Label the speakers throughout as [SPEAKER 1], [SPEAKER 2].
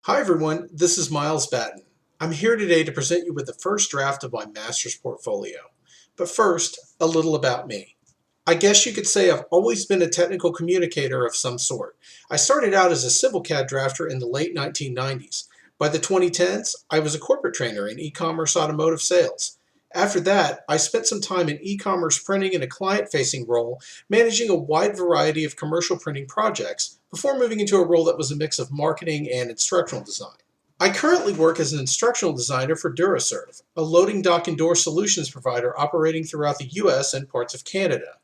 [SPEAKER 1] Hi everyone, this is Miles Batten. I'm here today to present you with the first draft of my master's portfolio. But first, a little about me. I guess you could say I've always been a technical communicator of some sort. I started out as a civil CAD drafter in the late 1990s. By the 2010s, I was a corporate trainer in e-commerce automotive sales. After that, I spent some time in e-commerce printing in a client-facing role, managing a wide variety of commercial printing projects, before moving into a role that was a mix of marketing and instructional design. I currently work as an instructional designer for Duraserve, a loading dock and door solutions provider operating throughout the US and parts of Canada.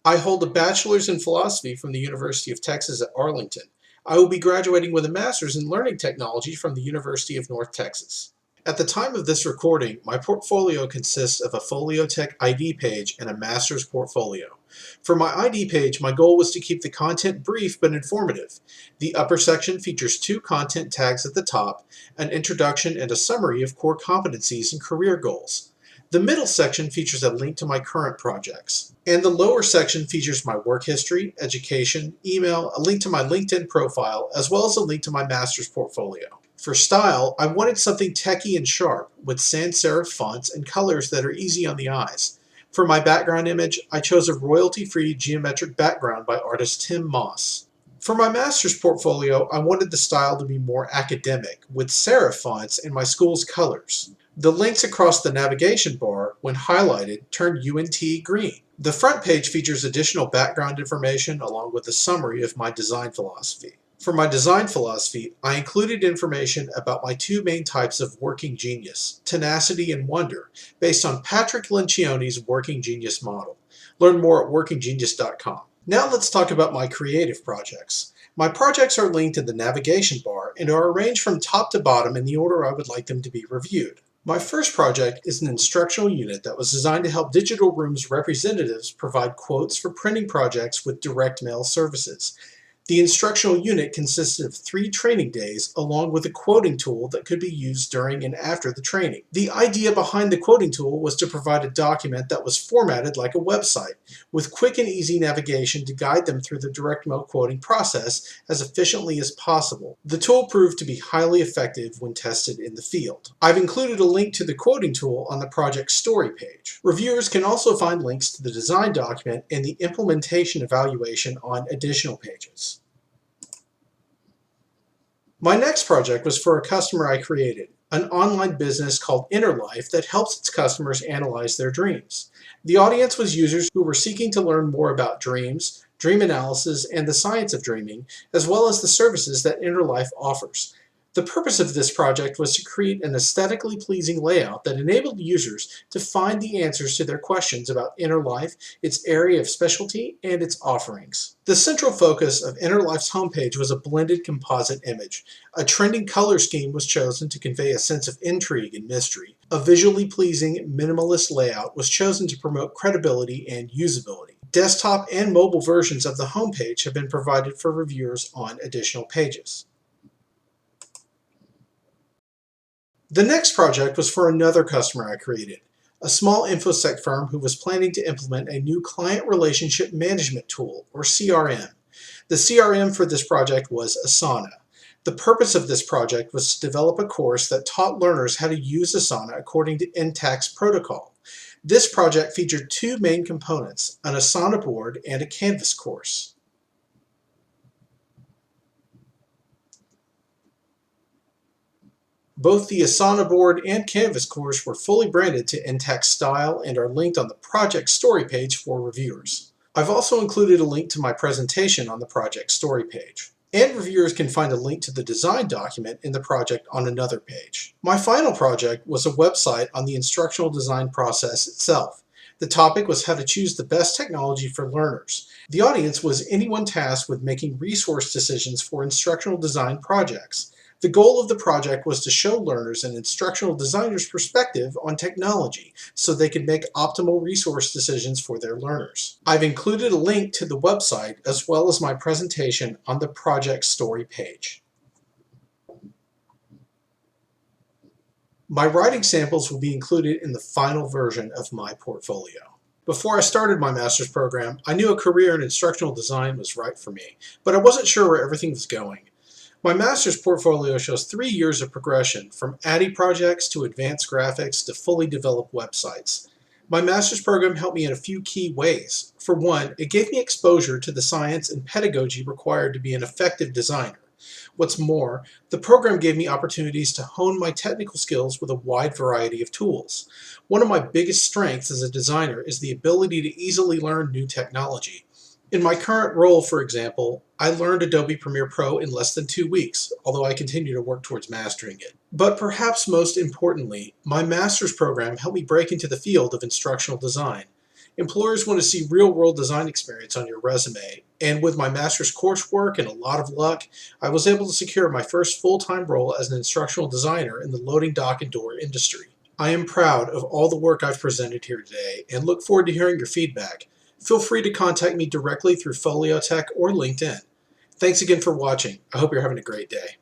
[SPEAKER 1] I hold a bachelor's in philosophy from the University of Texas at Arlington. I will be graduating with a master's in learning technology from the University of North Texas. At the time of this recording, my portfolio consists of a LTEC ID page and a master's portfolio. For my ID page, my goal was to keep the content brief but informative. The upper section features two content tags at the top, an introduction and a summary of core competencies and career goals. The middle section features a link to my current projects, and the lower section features my work history, education, email, a link to my LinkedIn profile, as well as a link to my master's portfolio. For style, I wanted something techy and sharp, with sans serif fonts and colors that are easy on the eyes. For my background image, I chose a royalty-free geometric background by artist Tim Moss. For my master's portfolio, I wanted the style to be more academic, with serif fonts in my school's colors. The links across the navigation bar, when highlighted, turn UNT green. The front page features additional background information along with a summary of my design philosophy. For my design philosophy, I included information about my two main types of working genius, tenacity and wonder, based on Patrick Lencioni's working genius model. Learn more at workinggenius.com. Now let's talk about my creative projects. My projects are linked in the navigation bar and are arranged from top to bottom in the order I would like them to be reviewed. My first project is an instructional unit that was designed to help Digital Room's representatives provide quotes for printing projects with direct mail services. The instructional unit consisted of 3 training days along with a quoting tool that could be used during and after the training. The idea behind the quoting tool was to provide a document that was formatted like a website, with quick and easy navigation to guide them through the direct mail quoting process as efficiently as possible. The tool proved to be highly effective when tested in the field. I've included a link to the quoting tool on the project story page. Reviewers can also find links to the design document and the implementation evaluation on additional pages. My next project was for a customer I created, an online business called Inner Life that helps its customers analyze their dreams. The audience was users who were seeking to learn more about dreams, dream analysis, and the science of dreaming, as well as the services that Inner Life offers. The purpose of this project was to create an aesthetically pleasing layout that enabled users to find the answers to their questions about Inner Life, its area of specialty, and its offerings. The central focus of Inner Life's homepage was a blended composite image. A trending color scheme was chosen to convey a sense of intrigue and mystery. A visually pleasing, minimalist layout was chosen to promote credibility and usability. Desktop and mobile versions of the homepage have been provided for reviewers on additional pages. The next project was for another customer I created, a small InfoSec firm who was planning to implement a new client relationship management tool, or CRM. The CRM for this project was Asana. The purpose of this project was to develop a course that taught learners how to use Asana according to LTEC's protocol. This project featured 2 main components, an Asana board and a Canvas course. Both the Asana board and Canvas course were fully branded to LTEC style and are linked on the project story page for reviewers. I've also included a link to my presentation on the project story page. And reviewers can find a link to the design document in the project on another page. My final project was a website on the instructional design process itself. The topic was how to choose the best technology for learners. The audience was anyone tasked with making resource decisions for instructional design projects. The goal of the project was to show learners an instructional designer's perspective on technology so they could make optimal resource decisions for their learners. I've included a link to the website as well as my presentation on the project story page. My writing samples will be included in the final version of my portfolio. Before I started my master's program, I knew a career in instructional design was right for me, but I wasn't sure where everything was going. My master's portfolio shows 3 years of progression from Addy projects to advanced graphics to fully developed websites. My master's program helped me in a few key ways. For one, it gave me exposure to the science and pedagogy required to be an effective designer. What's more, the program gave me opportunities to hone my technical skills with a wide variety of tools. One of my biggest strengths as a designer is the ability to easily learn new technology. In my current role, for example, I learned Adobe Premiere Pro in less than 2 weeks, although I continue to work towards mastering it. But perhaps most importantly, my master's program helped me break into the field of instructional design. Employers want to see real-world design experience on your resume, and with my master's coursework and a lot of luck, I was able to secure my first full-time role as an instructional designer in the loading dock and door industry. I am proud of all the work I've presented here today and look forward to hearing your feedback. Feel free to contact me directly through LTEC or LinkedIn. Thanks again for watching. I hope you're having a great day.